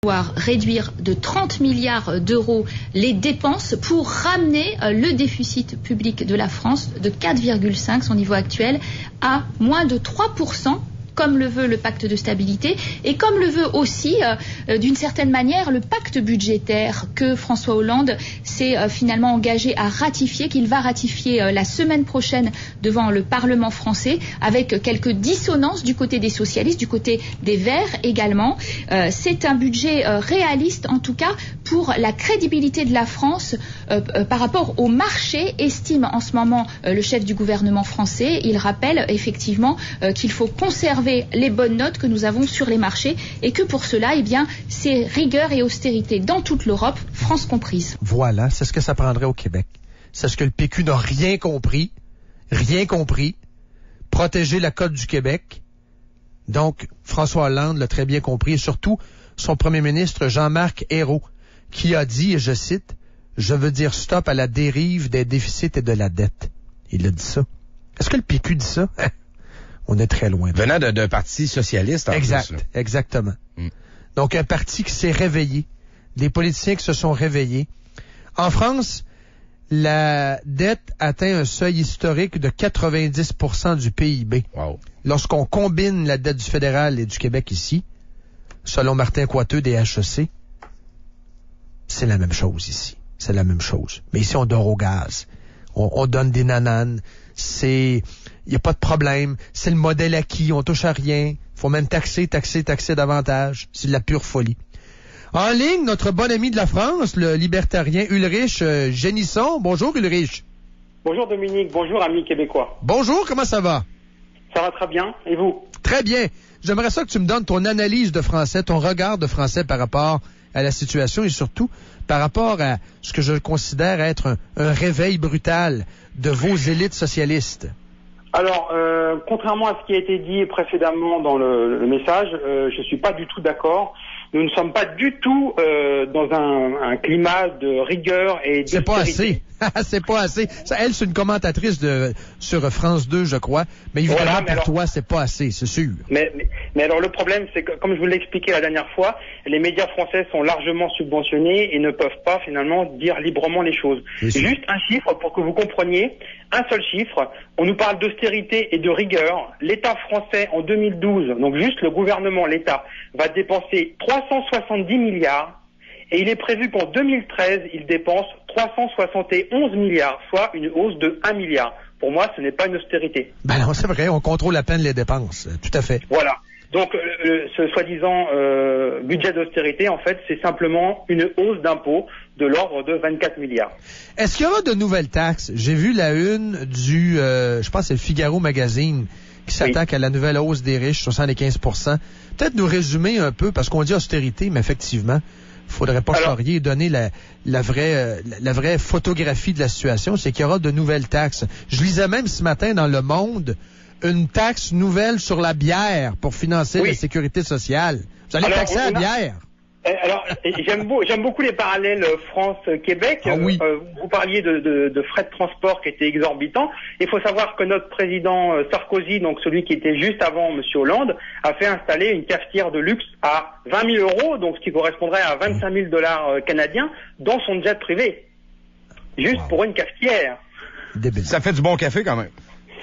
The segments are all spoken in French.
Réduire de 30 milliards d'euros les dépenses pour ramener le déficit public de la France de 4,5, son niveau actuel, à moins de 3%. Comme le veut le pacte de stabilité et comme le veut aussi, d'une certaine manière, le pacte budgétaire que François Hollande s'est finalement engagé à ratifier, qu'il va ratifier la semaine prochaine devant le Parlement français, avec quelques dissonances du côté des socialistes, du côté des Verts également. C'est un budget réaliste, en tout cas, pour la crédibilité de la France par rapport au marché, estime en ce moment le chef du gouvernement français. Il rappelle effectivement qu'il faut conserver les bonnes notes que nous avons sur les marchés et que pour cela, eh bien, c'est rigueur et austérité dans toute l'Europe, France comprise. Voilà, c'est ce que ça prendrait au Québec. C'est ce que le PQ n'a rien compris. Protéger la côte du Québec. Donc, François Hollande l'a très bien compris et surtout son premier ministre Jean-Marc Ayrault qui a dit, et je cite, « Je veux dire stop à la dérive des déficits et de la dette ». Il a dit ça. Est-ce que le PQ dit ça? On est très loin. Venant d'un parti socialiste, en exact, plus. Exactement. Donc, un parti qui s'est réveillé, des politiciens qui se sont réveillés. En France, la dette atteint un seuil historique de 90% du PIB. Wow. Lorsqu'on combine la dette du fédéral et du Québec ici, selon Martin Coiteux des HEC, c'est la même chose ici. C'est la même chose. Mais ici, on dort au gaz. On donne des nananes. Il n'y a pas de problème. C'est le modèle acquis. On touche à rien. Faut même taxer davantage. C'est de la pure folie. En ligne, notre bon ami de la France, le libertarien Ulrich Génisson. Bonjour, Ulrich. Bonjour, Dominique. Bonjour, amis québécois. Bonjour, comment ça va? Ça va très bien. Et vous? Très bien. J'aimerais ça que tu me donnes ton analyse de français, ton regard de français par rapport à la situation et surtout par rapport à ce que je considère être un réveil brutal de vos élites socialistes. Alors, contrairement à ce qui a été dit précédemment dans le message, je suis pas du tout d'accord. Nous ne sommes pas du tout dans un climat de rigueur et c'est pas assez. C'est pas assez. Ça, elle, c'est une commentatrice sur France 2, je crois. Mais évidemment, voilà, mais pour toi, c'est pas assez, c'est sûr. Mais alors, le problème, c'est que, comme je vous l'ai expliqué la dernière fois, les médias français sont largement subventionnés et ne peuvent pas, finalement, dire librement les choses. Juste un chiffre pour que vous compreniez. Un seul chiffre. On nous parle d'austérité et de rigueur. L'État français, en 2012, donc juste le gouvernement, l'État, va dépenser 370 milliards. Et il est prévu qu'en 2013, il dépense 371 milliards, soit une hausse de 1 milliard. Pour moi, ce n'est pas une austérité. Ben non, c'est vrai, on contrôle à peine les dépenses, tout à fait. Voilà. Donc, ce soi-disant budget d'austérité, en fait, c'est simplement une hausse d'impôts de l'ordre de 24 milliards. Est-ce qu'il y aura de nouvelles taxes? J'ai vu la une du, je pense que c'est le Figaro Magazine, qui s'attaque à la nouvelle hausse des riches, 75%. Peut-être nous résumer un peu, parce qu'on dit austérité, mais effectivement, faudrait pas charrier et donner la vraie photographie de la situation, c'est qu'il y aura de nouvelles taxes. Je lisais même ce matin dans Le Monde une taxe nouvelle sur la bière pour financer la sécurité sociale. Vous allez taxer la bière? Alors, j'aime beaucoup les parallèles France-Québec. Ah oui. Vous parliez de frais de transport qui étaient exorbitants. Il faut savoir que notre président Sarkozy, donc celui qui était juste avant M. Hollande, a fait installer une cafetière de luxe à 20 000 euros, donc ce qui correspondrait à 25 000 $ canadiens, dans son jet privé. Juste pour une cafetière. Ça fait du bon café quand même.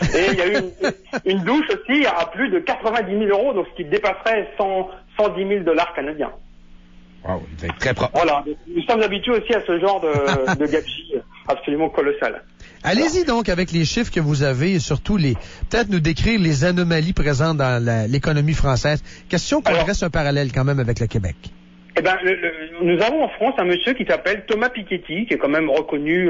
Et il y a eu une douche aussi à plus de 90 000 euros, donc ce qui dépasserait 110 000 $ canadiens. Wow, il va être très propre. Voilà, nous sommes habitués aussi à ce genre de gabegie absolument colossal. Allez-y donc avec les chiffres que vous avez et surtout peut-être nous décrire les anomalies présentes dans l'économie française. Question qu'on dresse un parallèle quand même avec le Québec. Eh ben, nous avons en France un monsieur qui s'appelle Thomas Piketty, qui est quand même reconnu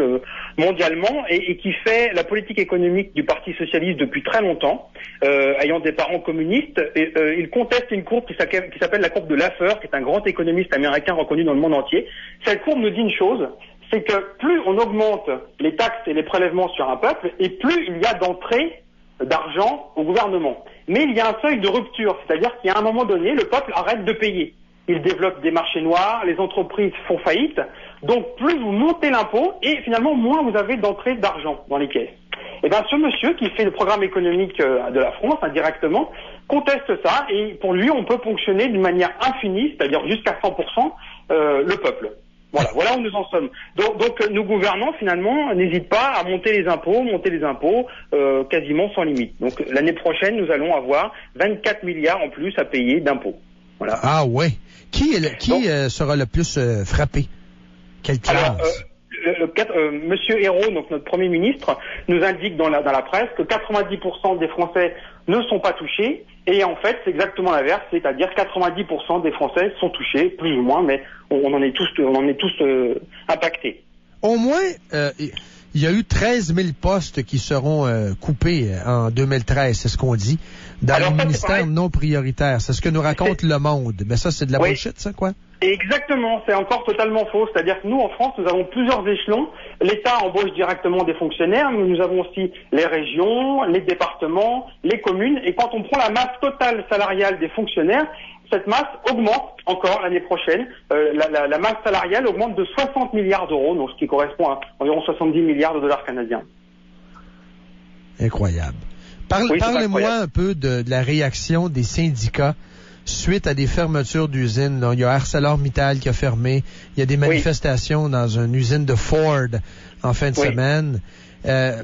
mondialement et qui fait la politique économique du Parti socialiste depuis très longtemps, ayant des parents communistes. Et, il conteste une courbe qui s'appelle la courbe de Laffer, qui est un grand économiste américain reconnu dans le monde entier. Cette courbe nous dit une chose, c'est que plus on augmente les taxes et les prélèvements sur un peuple, et plus il y a d'entrée d'argent au gouvernement. Mais il y a un seuil de rupture, c'est-à-dire qu'à un moment donné, le peuple arrête de payer. Il développe des marchés noirs, les entreprises font faillite. Donc plus vous montez l'impôt et finalement moins vous avez d'entrée d'argent dans les caisses. Et bien ce monsieur qui fait le programme économique de la France indirectement conteste ça, et pour lui, on peut ponctionner d'une manière infinie, c'est-à-dire jusqu'à 100%, le peuple. Voilà où nous en sommes. Donc nos gouvernants, finalement, n'hésitent pas à monter les impôts quasiment sans limite. Donc l'année prochaine, nous allons avoir 24 milliards en plus à payer d'impôts. Voilà. Ah ouais. Qui sera le plus frappé? Quelle classe? Monsieur Ayrault, donc notre Premier ministre, nous indique dans la presse que 90% des Français ne sont pas touchés, et en fait c'est exactement l'inverse, c'est-à-dire 90% des Français sont touchés, plus ou moins, mais on en est tous impactés. Au moins, il y a eu 13 000 postes qui seront coupés en 2013, c'est ce qu'on dit, dans les ministères non prioritaires. C'est ce que nous raconte Le Monde. Mais ça, c'est de la bullshit, ça, quoi? Exactement, c'est encore totalement faux. C'est-à-dire que nous, en France, nous avons plusieurs échelons. L'État embauche directement des fonctionnaires, mais nous avons aussi les régions, les départements, les communes. Et quand on prend la masse totale salariale des fonctionnaires, cette masse augmente encore l'année prochaine. La masse salariale augmente de 60 milliards d'euros, donc ce qui correspond à environ 70 milliards de dollars canadiens. Incroyable. Parlez-moi un peu de la réaction des syndicats suite à des fermetures d'usines. Il y a ArcelorMittal qui a fermé. Il y a des manifestations dans une usine de Ford en fin de semaine.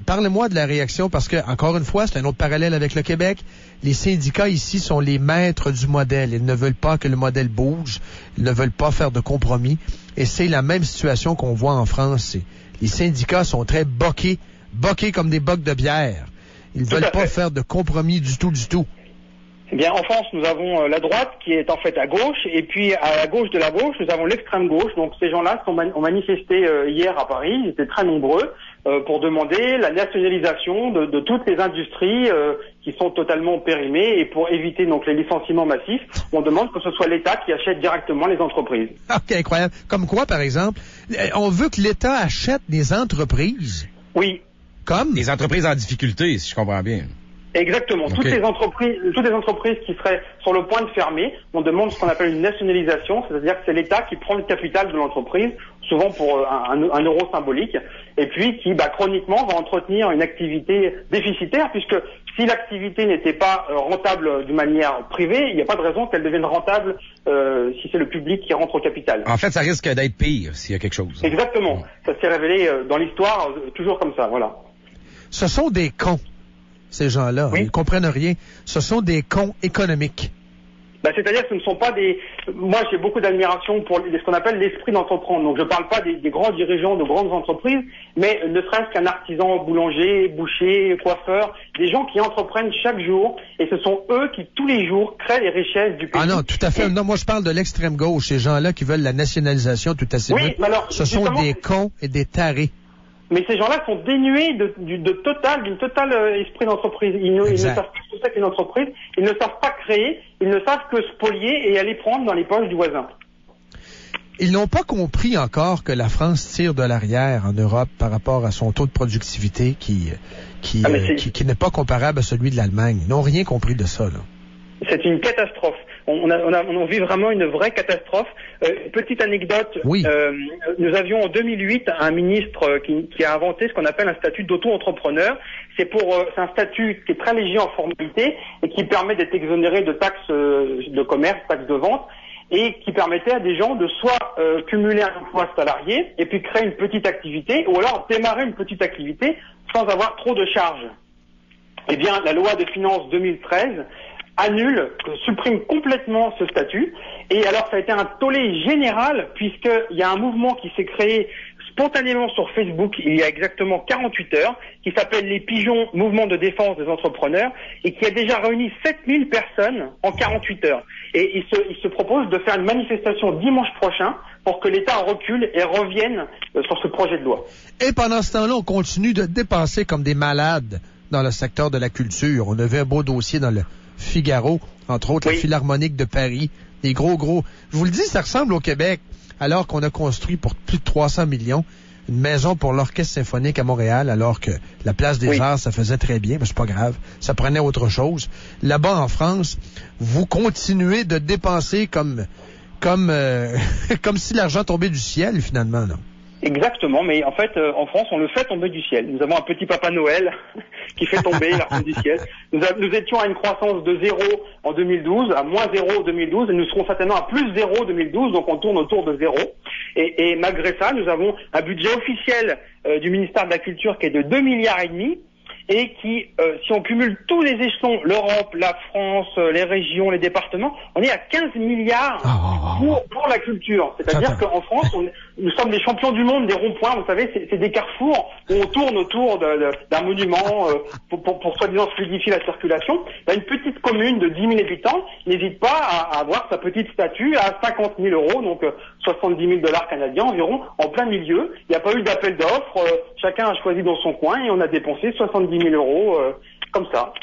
Parlez-moi de la réaction, parce que, encore une fois, c'est un autre parallèle avec le Québec. Les syndicats ici sont les maîtres du modèle. Ils ne veulent pas que le modèle bouge. Ils ne veulent pas faire de compromis. Et c'est la même situation qu'on voit en France. Les syndicats sont très boqués comme des bocs de bière. Ils ne veulent pas faire de compromis du tout. Eh bien, en France, nous avons la droite qui est en fait à gauche, et puis à la gauche de la gauche, nous avons l'extrême gauche. Donc ces gens-là ont manifesté hier à Paris, ils étaient très nombreux, pour demander la nationalisation de toutes les industries qui sont totalement périmées, et pour éviter donc les licenciements massifs, on demande que ce soit l'État qui achète directement les entreprises. Ok, incroyable. Comme quoi, par exemple, on veut que l'État achète des entreprises? Oui. Comme? Des entreprises en difficulté, si je comprends bien. Exactement. Okay. Toutes les entreprises qui seraient sur le point de fermer, on demande ce qu'on appelle une nationalisation, c'est-à-dire que c'est l'État qui prend le capital de l'entreprise, souvent pour un euro symbolique, et puis qui, chroniquement, va entretenir une activité déficitaire, puisque si l'activité n'était pas rentable d'une manière privée, il n'y a pas de raison qu'elle devienne rentable si c'est le public qui rentre au capital. En fait, ça risque d'être pire s'il y a quelque chose. Exactement. Ça s'est révélé dans l'histoire toujours comme ça, voilà. Ce sont des cons, ces gens-là. Oui. Ils comprennent rien. Ce sont des cons économiques. C'est-à-dire que ce ne sont pas des... Moi, j'ai beaucoup d'admiration pour ce qu'on appelle l'esprit d'entreprendre. Donc, je ne parle pas des grands dirigeants de grandes entreprises, mais ne serait-ce qu'un artisan boulanger, boucher, coiffeur, des gens qui entreprennent chaque jour, et ce sont eux qui, tous les jours, créent les richesses du pays. Ah non, tout à fait. Non, moi, je parle de l'extrême gauche, ces gens-là qui veulent la nationalisation tout à fait. Oui, mais alors, ce sont des cons et des tarés. Mais ces gens-là sont dénués d'une totale esprit d'entreprise. Ils ne savent pas ce que c'est qu'une entreprise, ils ne savent pas créer, ils ne savent que spolier et aller prendre dans les poches du voisin. Ils n'ont pas compris encore que la France tire de l'arrière en Europe par rapport à son taux de productivité qui n'est pas comparable à celui de l'Allemagne. Ils n'ont rien compris de ça, là. C'est une catastrophe. On vit vraiment une vraie catastrophe. Petite anecdote. Oui. Nous avions en 2008 un ministre qui a inventé ce qu'on appelle un statut d'auto-entrepreneur. C'est un statut qui est très léger en formalité et qui permet d'être exonéré de taxes de commerce, taxes de vente, et qui permettait à des gens de soit cumuler un emploi salarié et puis créer une petite activité, ou alors démarrer une petite activité sans avoir trop de charges. Eh bien, la loi des finances 2013 supprime complètement ce statut, et alors ça a été un tollé général, puisqu'il y a un mouvement qui s'est créé spontanément sur Facebook il y a exactement 48 heures, qui s'appelle les Pigeons Mouvement de défense des entrepreneurs, et qui a déjà réuni 7000 personnes en 48 heures. Et il se propose de faire une manifestation dimanche prochain pour que l'État recule et revienne sur ce projet de loi. Et pendant ce temps-là, on continue de dépenser comme des malades dans le secteur de la culture. On avait un beau dossier dans le Figaro, entre autres la Philharmonique de Paris, des gros. Je vous le dis, ça ressemble au Québec, alors qu'on a construit pour plus de 300 millions une maison pour l'Orchestre symphonique à Montréal, alors que la Place des Arts, ça faisait très bien, mais c'est pas grave, ça prenait autre chose. Là-bas, en France, vous continuez de dépenser comme si l'argent tombait du ciel, finalement, là. Exactement, mais en fait, en France, on le fait tomber du ciel. Nous avons un petit Papa Noël qui fait tomber l'argent du ciel. Nous étions à une croissance de 0 en 2012, à moins 0 en 2012, et nous serons certainement à plus 0 en 2012, donc on tourne autour de 0. Et malgré ça, nous avons un budget officiel du ministère de la Culture qui est de 2,5 milliards, et qui, si on cumule tous les échelons, l'Europe, la France, les régions, les départements, on est à 15 milliards pour la culture. C'est-à-dire qu'en France, nous sommes les champions du monde des ronds-points. Vous savez, c'est des carrefours où on tourne autour d'un monument pour soi-disant fluidifier la circulation. Il y a une petite commune de 10 000 habitants n'hésite pas à avoir sa petite statue à 50 000 euros, donc 70 000 $ canadiens environ, en plein milieu. Il n'y a pas eu d'appel d'offres. Chacun a choisi dans son coin et on a dépensé 70 000 euros comme ça.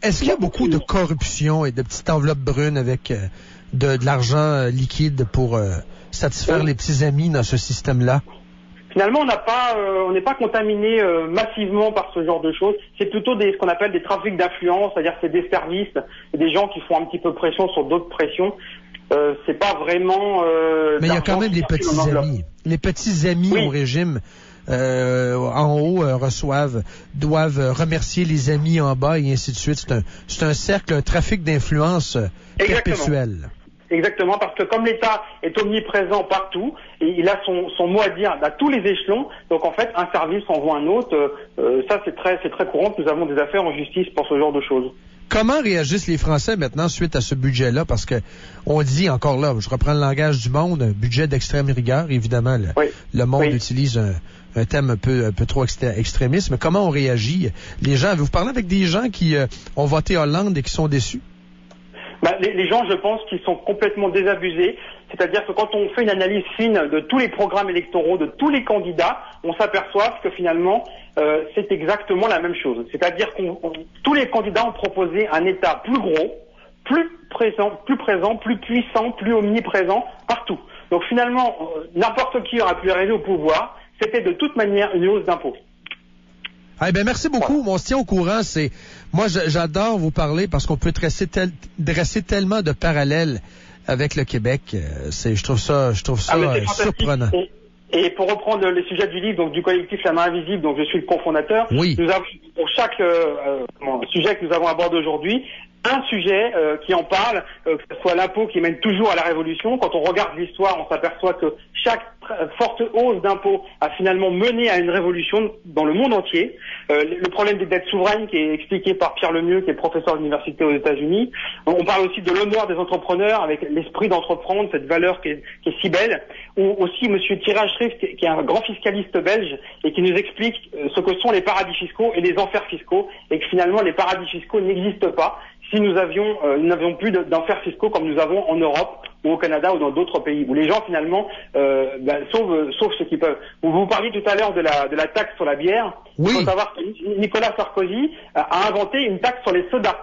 Est-ce qu'il y a beaucoup de corruption et de petites enveloppes brunes avec de l'argent liquide pour satisfaire les petits amis dans ce système-là? Finalement, on n'est pas contaminé massivement par ce genre de choses. C'est plutôt ce qu'on appelle des trafics d'influence, c'est-à-dire c'est des services, des gens qui font un petit peu pression sur d'autres pressions. C'est pas vraiment. Mais il y a quand même des petits amis. Les petits amis au régime. En haut doivent remercier les amis en bas et ainsi de suite. C'est un cercle, un trafic d'influence perpétuel. Exactement, parce que comme l'État est omniprésent partout, et il a son mot à dire à tous les échelons, donc en fait un service envoie un autre, ça c'est très courant que nous avons des affaires en justice pour ce genre de choses. Comment réagissent les Français maintenant suite à ce budget-là? Parce que on dit encore là, je reprends le langage du monde, un budget d'extrême rigueur, évidemment, le monde utilise un thème un peu trop extrémiste, mais comment on réagit? Les gens, vous parlez avec des gens qui ont voté Hollande et qui sont déçus? Les gens, je pense, qu'ils sont complètement désabusés. C'est-à-dire que quand on fait une analyse fine de tous les programmes électoraux, de tous les candidats, on s'aperçoit que finalement, c'est exactement la même chose. C'est-à-dire que tous les candidats ont proposé un État plus gros, plus présent, plus puissant, plus omniprésent, partout. Donc finalement, n'importe qui aurait pu arriver au pouvoir, c'était de toute manière une hausse d'impôts. Eh ben merci beaucoup. On se tient au courant. Moi j'adore vous parler parce qu'on peut dresser tellement de parallèles avec le Québec. Je trouve ça surprenant. Et pour reprendre les sujets du livre, donc du collectif La Main Invisible, donc je suis le cofondateur. Oui. Nous avons pour chaque sujet que nous avons abordé aujourd'hui, un sujet qui en parle, que ce soit l'impôt qui mène toujours à la révolution. Quand on regarde l'histoire, on s'aperçoit que chaque forte hausse d'impôts a finalement mené à une révolution dans le monde entier. Le problème des dettes souveraines qui est expliqué par Pierre Lemieux, qui est professeur d'université aux États-Unis. On parle aussi de l'honneur des entrepreneurs avec l'esprit d'entreprendre, cette valeur qui est si belle. Ou aussi Monsieur Thierry Schrift, qui est un grand fiscaliste belge et qui nous explique ce que sont les paradis fiscaux et les enfers fiscaux, et que finalement les paradis fiscaux n'existent pas si nous n'avions plus d'enfers fiscaux comme nous avons en Europe ou au Canada ou dans d'autres pays, où les gens finalement sauvent ce qu'ils peuvent. Vous parliez tout à l'heure de la taxe sur la bière. Oui. Il faut savoir que Nicolas Sarkozy a inventé une taxe sur les sodas.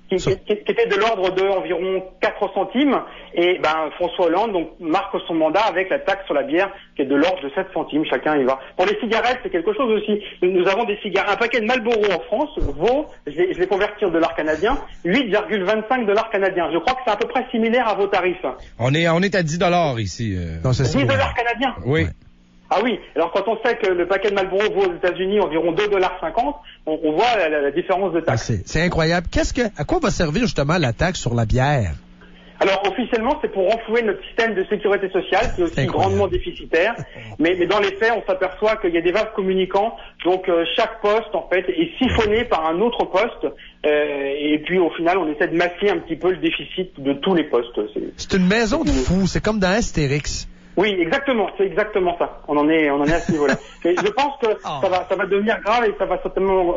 Qui était de l'ordre de environ 4 centimes, et François Hollande marque son mandat avec la taxe sur la bière qui est de l'ordre de 7 centimes, chacun y va. Pour les cigarettes, c'est quelque chose aussi. Nous avons des cigarettes, un paquet de Marlboro en France vaut, je vais convertir de $, 8,25 $ canadiens. Je crois que c'est à peu près similaire à vos tarifs. On est à 10 $ ici. Non, c'est 10 $ canadiens. Oui. Ouais. Ah oui, alors quand on sait que le paquet de Marlboro vaut aux États-Unis environ 2,50 $, on voit la différence de taxe. C'est incroyable. À quoi va servir justement la taxe sur la bière? Alors officiellement, c'est pour renflouer notre système de sécurité sociale, qui est aussi grandement déficitaire. Mais dans les faits, on s'aperçoit qu'il y a des vases communicants. Donc chaque poste, en fait, est siphonné par un autre poste. Et puis au final, on essaie de masquer un petit peu le déficit de tous les postes. C'est une maison de fous. C'est comme dans Astérix. Oui, exactement, c'est exactement ça. On en est à ce niveau-là. Mais je pense que ça va devenir grave et ça va certainement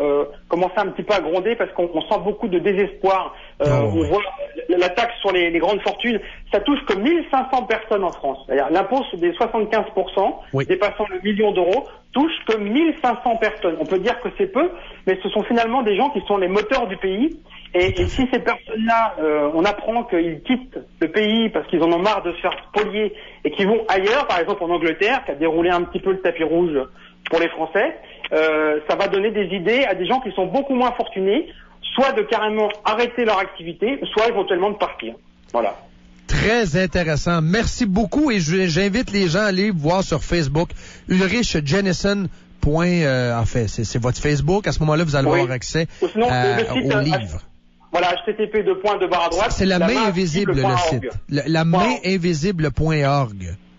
commencer un petit peu à gronder parce qu'on sent beaucoup de désespoir. On voit la taxe sur les grandes fortunes, ça touche que 1500 personnes en France. C'est-à-dire l'impôt des 75%, dépassant le million d'euros, touche que 1500 personnes. On peut dire que c'est peu, mais ce sont finalement des gens qui sont les moteurs du pays. Et si ces personnes-là, on apprend qu'ils quittent le pays parce qu'ils en ont marre de se faire spolier et qu'ils vont ailleurs, par exemple en Angleterre, qui a déroulé un petit peu le tapis rouge pour les Français, ça va donner des idées à des gens qui sont beaucoup moins fortunés, soit de carrément arrêter leur activité, soit éventuellement de partir. Voilà. Très intéressant. Merci beaucoup et j'invite les gens à aller voir sur Facebook Ulrich Jennison. En fait, c'est votre Facebook. À ce moment-là, vous allez avoir accès au livre. Voilà, http://. C'est la main invisible, le site. La main invisible.org.